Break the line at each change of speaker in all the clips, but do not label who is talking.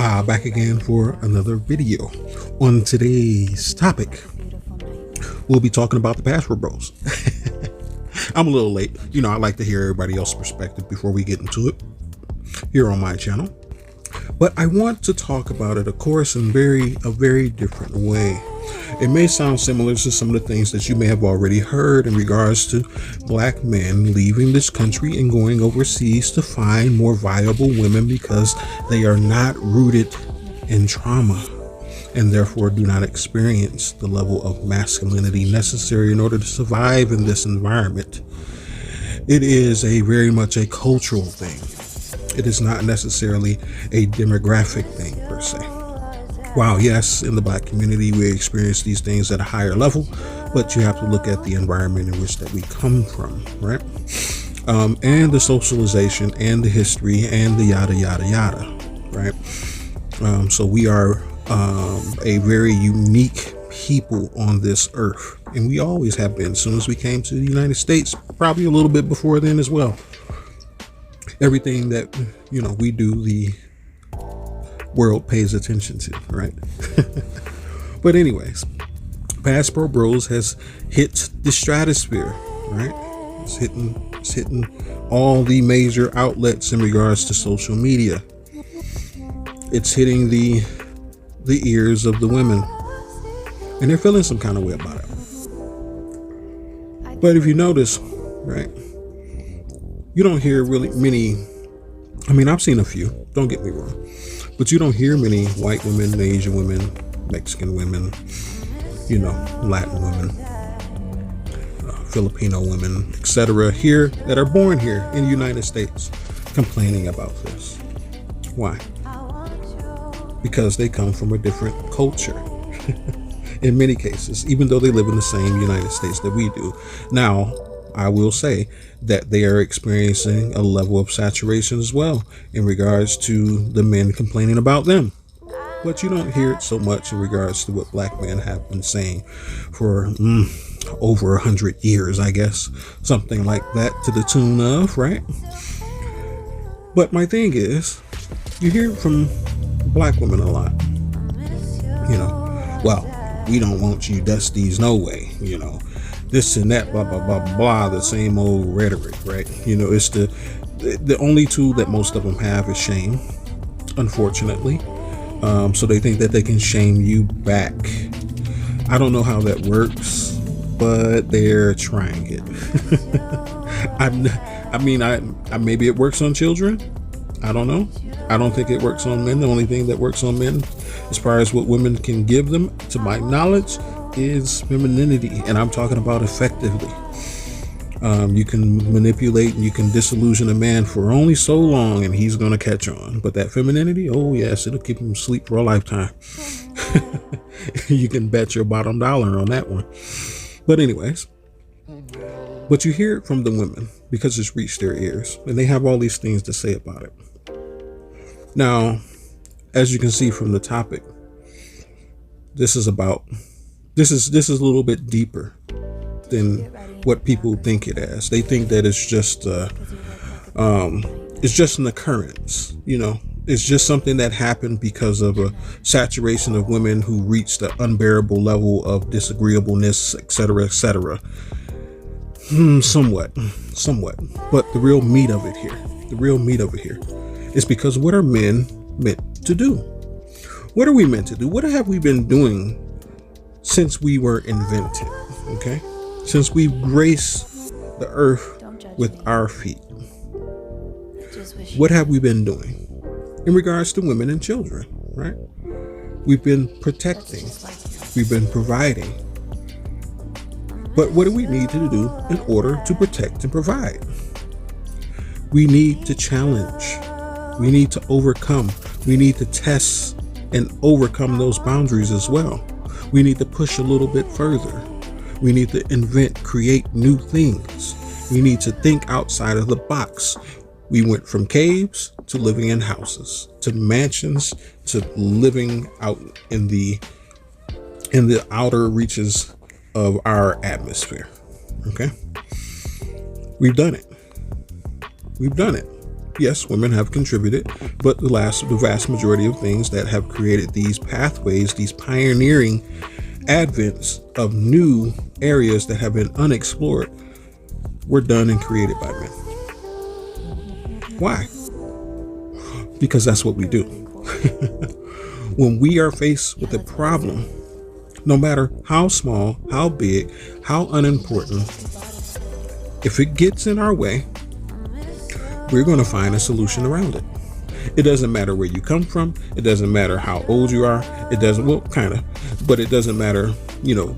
Back again for another video. On today's topic, we'll be talking about the password bros. I'm a little late. I like to hear everybody else's perspective before we get into it here on my channel. But I want to talk about it, of course, in a very different way. It may sound similar to some of the things that you may have already heard in regards to black men leaving this country and going overseas to find more viable women because they are not rooted in trauma and therefore do not experience the level of masculinity necessary in order to survive in this environment. It is very much a cultural thing. It is not necessarily a demographic thing per se. While yes, in the black community, we experience these things at a higher level, but you have to look at the environment in which that we come from, right? And the socialization and the history and the yada, yada, yada, right? So we are a very unique people on this earth, and we always have been. As soon as we came to the United States, probably a little bit before then as well. Everything that, we do, the world pays attention to, right? But anyways, Passport Bros has hit the stratosphere, right? It's hitting all the major outlets in regards to social media. It's hitting the ears of the women, and they're feeling some kind of way about it. But if you notice, right, you don't hear really many. I've seen a few, don't get me wrong, but you don't hear many white women, Asian women, Mexican women, Latin women, Filipino women, etc. here that are born here in the United States complaining about this. Why? Because they come from a different culture in many cases, even though they live in the same United States that we do. Now, I will say that they are experiencing a level of saturation as well in regards to the men complaining about them. But you don't hear it so much in regards to what black men have been saying for over 100 years, I guess. Something like that, to the tune of, right? But my thing is, you hear it from black women a lot. Well, we don't want you Dusties no way, this and that, blah, blah, blah, blah, the same old rhetoric, right? It's the only tool that most of them have is shame, unfortunately. So they think that they can shame you back. I don't know how that works, but they're trying it. I maybe it works on children. I don't know. I don't think it works on men. The only thing that works on men, as far as what women can give them, to my knowledge, is femininity, and I'm talking about effectively. You can manipulate and you can disillusion a man for only so long, and he's going to catch on. But that femininity, oh yes, it'll keep him asleep for a lifetime. You can bet your bottom dollar on that one. But anyways, but you hear it from the women because it's reached their ears, and they have all these things to say about it. Now, as you can see from the topic, this is a little bit deeper than what people think it as. They think that it's just an occurrence, it's just something that happened because of a saturation of women who reached an unbearable level of disagreeableness, etc., etc. Somewhat. But the real meat of it here is because what are men meant to do? What are we meant to do? What have we been doing since we were invented, okay? Since we graced the earth with our feet. What have we been doing in regards to women and children, right? We've been protecting, we've been providing. But what do we need to do in order to protect and provide? We need to challenge. We need to overcome. We need to test and overcome those boundaries as well. We need to push a little bit further. We need to invent, create new things. We need to think outside of the box. We went from caves to living in houses, to mansions, to living out in the outer reaches of our atmosphere. Okay? We've done it. Yes, women have contributed, but the vast majority of things that have created these pathways, these pioneering advents of new areas that have been unexplored, were done and created by men. Why? Because that's what we do. When we are faced with a problem, no matter how small, how big, how unimportant, if it gets in our way, we're going to find a solution around it. It doesn't matter where you come from. It doesn't matter how old you are. It doesn't, well, kind of, but it doesn't matter,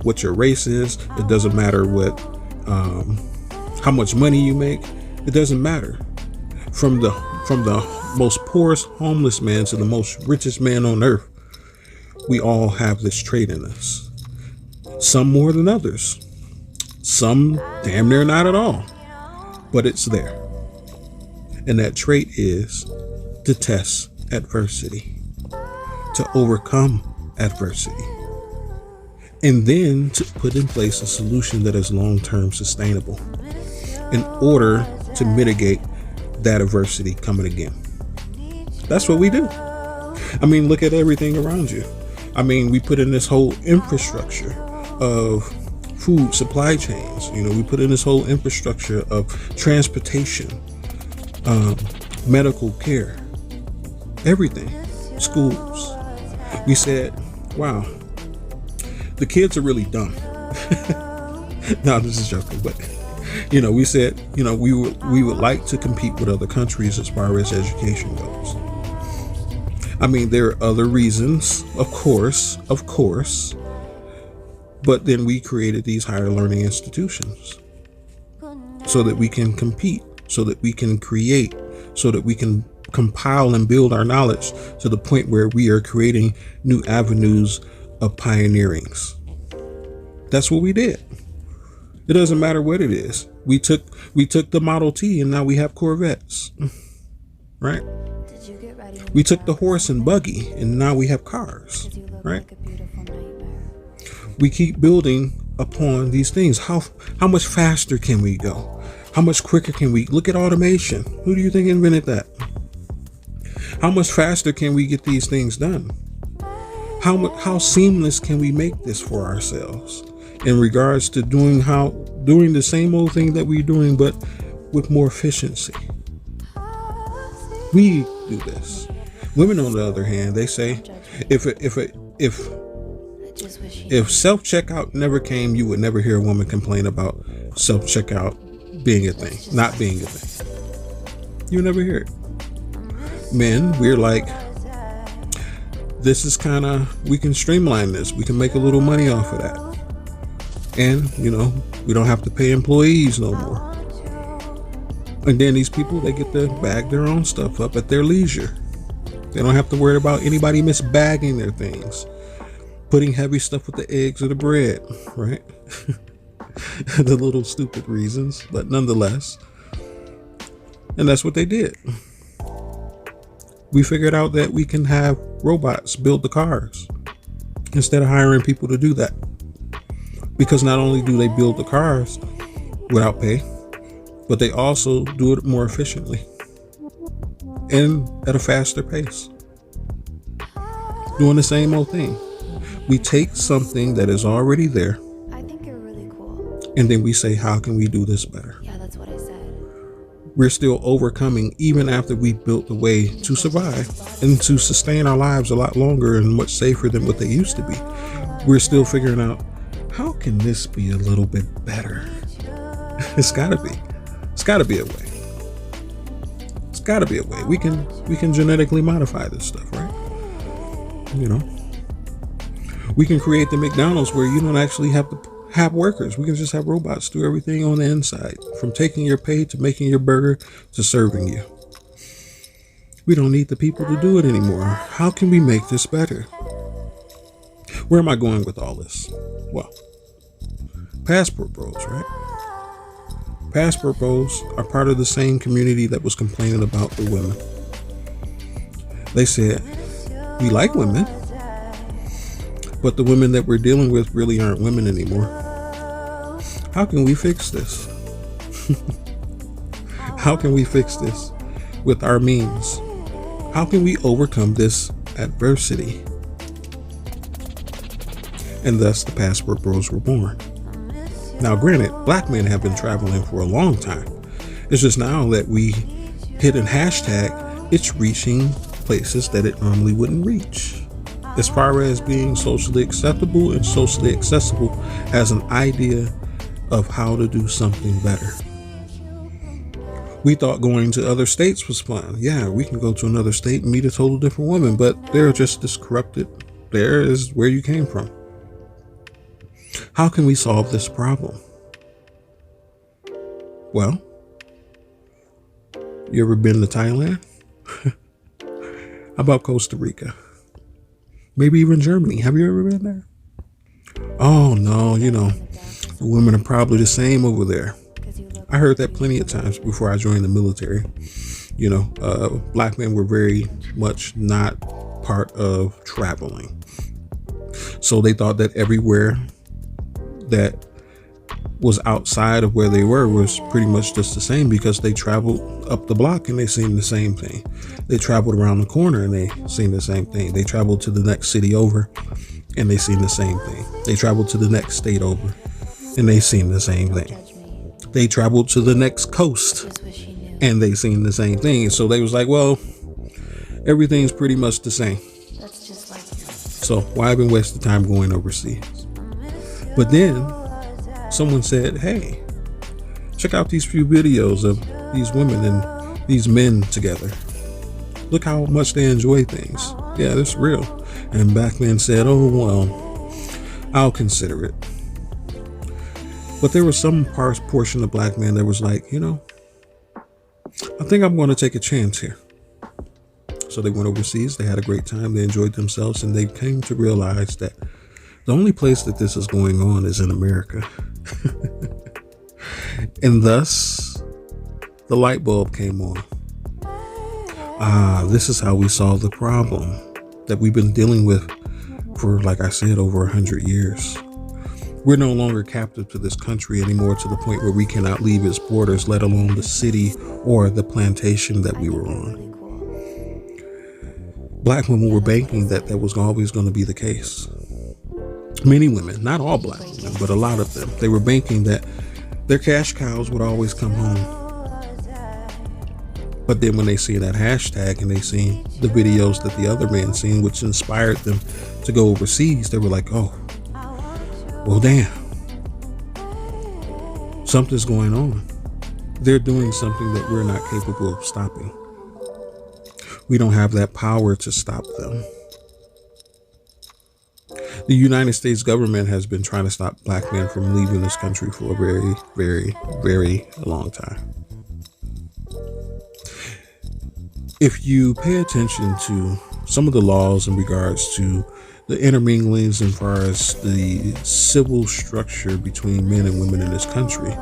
what your race is. It doesn't matter what, how much money you make. It doesn't matter. From the most poorest homeless man to the most richest man on earth, we all have this trait in us. Some more than others. Some damn near not at all. But it's there. And that trait is to test adversity, to overcome adversity, and then to put in place a solution that is long-term sustainable in order to mitigate that adversity coming again. That's what we do. I mean, look at everything around you. I mean, we put in this whole infrastructure of food supply chains. We put in this whole infrastructure of transportation, medical care, everything, schools. We said, wow, the kids are really dumb. No, I'm just joking, but we said, we would like to compete with other countries as far as education goes. I mean, there are other reasons, of course, but then we created these higher learning institutions so that we can compete, so that we can create, so that we can compile and build our knowledge to the point where we are creating new avenues of pioneerings. That's what we did. It doesn't matter what it is. We took the Model T and now we have Corvettes, right? We took the horse and buggy and now we have cars, right? We keep building upon these things. How much faster can we go? How much quicker can we? Look at automation. Who do you think invented that? How much faster can we get these things done? How seamless can we make this for ourselves in regards to doing the same old thing that we're doing, but with more efficiency? We do this. Women, on the other hand, they say, if self-checkout never came, you would never hear a woman complain about self-checkout being a thing, not being a thing. You never hear it. Men, we're like, this is we can streamline this. We can make a little money off of that. And, we don't have to pay employees no more. And then these people, they get to bag their own stuff up at their leisure. They don't have to worry about anybody misbagging their things, putting heavy stuff with the eggs or the bread, right? The little stupid reasons, but nonetheless. And that's what they did. We figured out that we can have robots build the cars instead of hiring people to do that. Because not only do they build the cars without pay, but they also do it more efficiently and at a faster pace. Doing the same old thing. We take something that is already there.
I think you're really cool.
And then we say, how can we do this better?
Yeah, that's what I said.
We're still overcoming even after we built the way to survive and to sustain our lives a lot longer and much safer than what they used to be. We're still figuring out, how can this be a little bit better? It's gotta be. It's gotta be a way. It's gotta be a way. We can genetically modify this stuff, right? We can create the McDonald's where you don't actually have to have workers. We can just have robots do everything on the inside, from taking your pay to making your burger to serving you. We don't need the people to do it anymore. How can we make this better? Where am I going with all this? Well, passport bros, right? Passport bros are part of the same community that was complaining about the women. They said, we like women, but the women that we're dealing with really aren't women anymore. How can we fix this? How can we fix this? with our means. How can we overcome this adversity? And thus the Passport Bros were born. Now, granted, black men have been traveling for a long time. It's just now that we hit a hashtag, it's reaching places that it normally wouldn't reach. As far as being socially acceptable and socially accessible as an idea of how to do something better. We thought going to other states was fun. Yeah, we can go to another state and meet a total different woman, but they're just as corrupted there as where you came from. How can we solve this problem? Well, you ever been to Thailand? How about Costa Rica? Maybe even Germany. Have you ever been there? Oh no, the women are probably the same over there. I heard that plenty of times before I joined the military. Black men were very much not part of traveling. So they thought that everywhere that was outside of where they were was pretty much just the same, because they traveled up the block and they seen the same thing. They traveled around the corner and they seen the same thing. They traveled to the next city over and they seen the same thing. They traveled to the next state over and they seen the same thing. They traveled to the next coast and they seen the same thing. So they was like, well, everything's pretty much the same. So why even waste the time going overseas? But then someone said, hey, check out these few videos of these women and these men together. Look how much they enjoy things. Yeah, that's real. And black men said, oh, well, I'll consider it. But there was some portion of black men that was like, I think I'm going to take a chance here. So they went overseas. They had a great time. They enjoyed themselves. And they came to realize that the only place that this is going on is in America. And thus, the light bulb came on. This is how we solve the problem that we've been dealing with for, like I said, over 100 years. We're no longer captive to this country anymore, to the point where we cannot leave its borders, let alone the city or the plantation that we were on. Black women were banking that was always going to be the case. Many women, not all black women, but a lot of them, they were banking that their cash cows would always come home. But then when they see that hashtag and they see the videos that the other men seen, which inspired them to go overseas, they were like, oh, well, damn, something's going on. They're doing something that we're not capable of stopping. We don't have that power to stop them. The United States government has been trying to stop black men from leaving this country for a very, very, very long time. If you pay attention to some of the laws in regards to the interminglings as far as the civil structure between men and women in this country,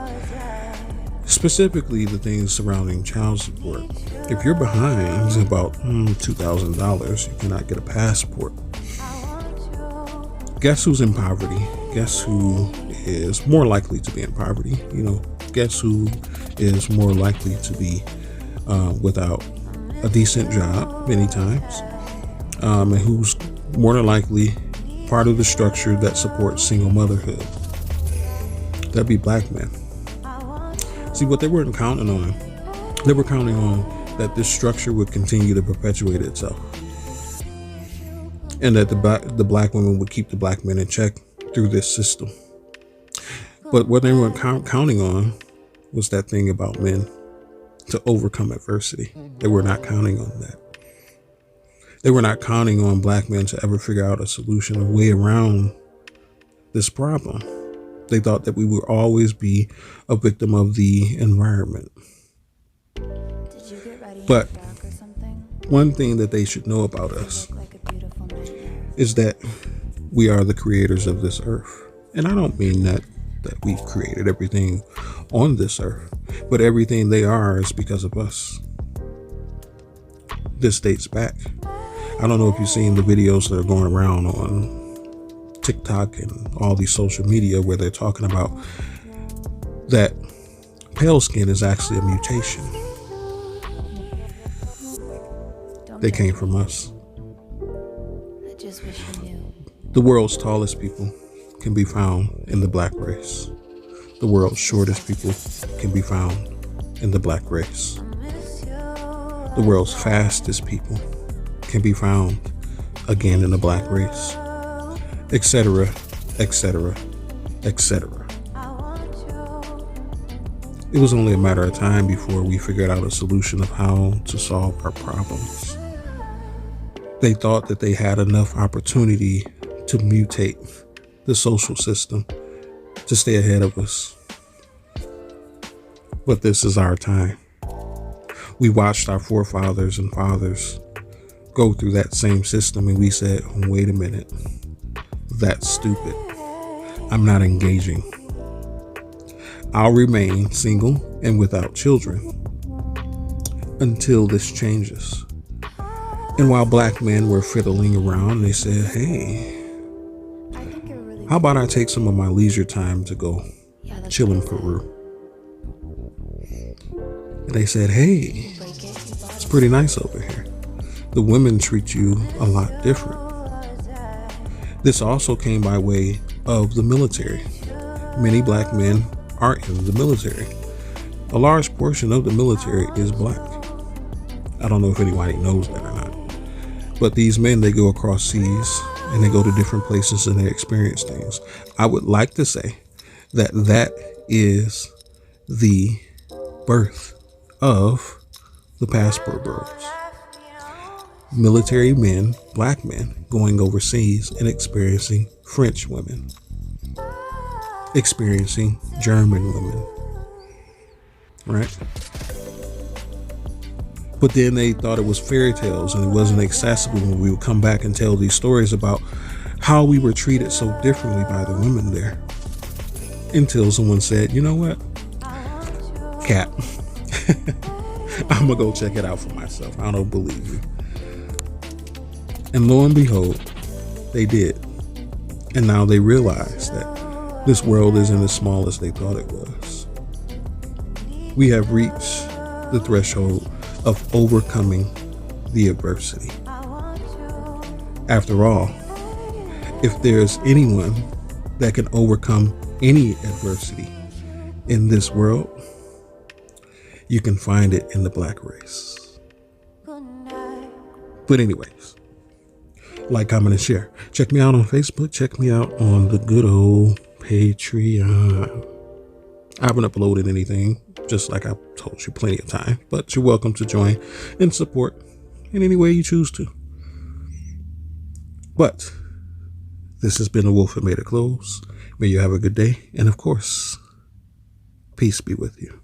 specifically the things surrounding child support, if you're behind about $2,000, you cannot get a passport. Guess who's in poverty? Guess who is more likely to be in poverty? Guess who is more likely to be without a decent job many times, and who's more than likely part of the structure that supports single motherhood? That'd be black men. See, what they weren't counting on, they were counting on that this structure would continue to perpetuate itself, and that the black women would keep the black men in check through this system. But what they weren't counting on was that thing about men to overcome adversity. They were not counting on that. They were not counting on black men to ever figure out a solution, a way around this problem. They thought that we would always be a victim of the environment. But one thing that they should know about us is that we are the creators of this earth. And I don't mean that we've created everything on this earth, but everything they are is because of us. This dates back. I don't know if you've seen the videos that are going around on TikTok and all these social media where they're talking about that pale skin is actually a mutation. They came from us.
I just wish you knew.
The world's tallest people can be found in the black race. The world's shortest people can be found in the black race. The world's fastest people can be found again in the black race, etc., etc., etc. It was only a matter of time before we figured out a solution of how to solve our problems. They thought that they had enough opportunity to mutate the social system to stay ahead of us. But this is our time. We watched our forefathers and fathers go through that same system, and we said, wait a minute, that's stupid. I'm not engaging. I'll remain single and without children until this changes. And while black men were fiddling around, they said, hey, how about I take some of my leisure time to go chill in Peru? And they said, hey, it's pretty nice over here. The women treat you a lot different. This also came by way of the military. Many black men are in the military. A large portion of the military is black. I don't know if anybody knows that or not. But these men, they go across seas and they go to different places and they experience things. I would like to say that that is the birth of the passport bros. Military men, black men, going overseas and experiencing French women, experiencing German women, right? But then they thought it was fairy tales and it wasn't accessible when we would come back and tell these stories about how we were treated so differently by the women there. Until someone said, you know what? Cap. I'm gonna go check it out for myself. I don't believe you. And lo and behold, they did. And now they realize that this world isn't as small as they thought it was. We have reached the threshold of overcoming the adversity. After all, if there's anyone that can overcome any adversity in this world, you can find it in the black race. But anyways, like, comment, and share. Check me out on Facebook. Check me out on the good old Patreon. I haven't uploaded anything, just like I told you plenty of time, but you're welcome to join and support in any way you choose to. But this has been The Wolf That Made It Close. May you have a good day. And of course, peace be with you.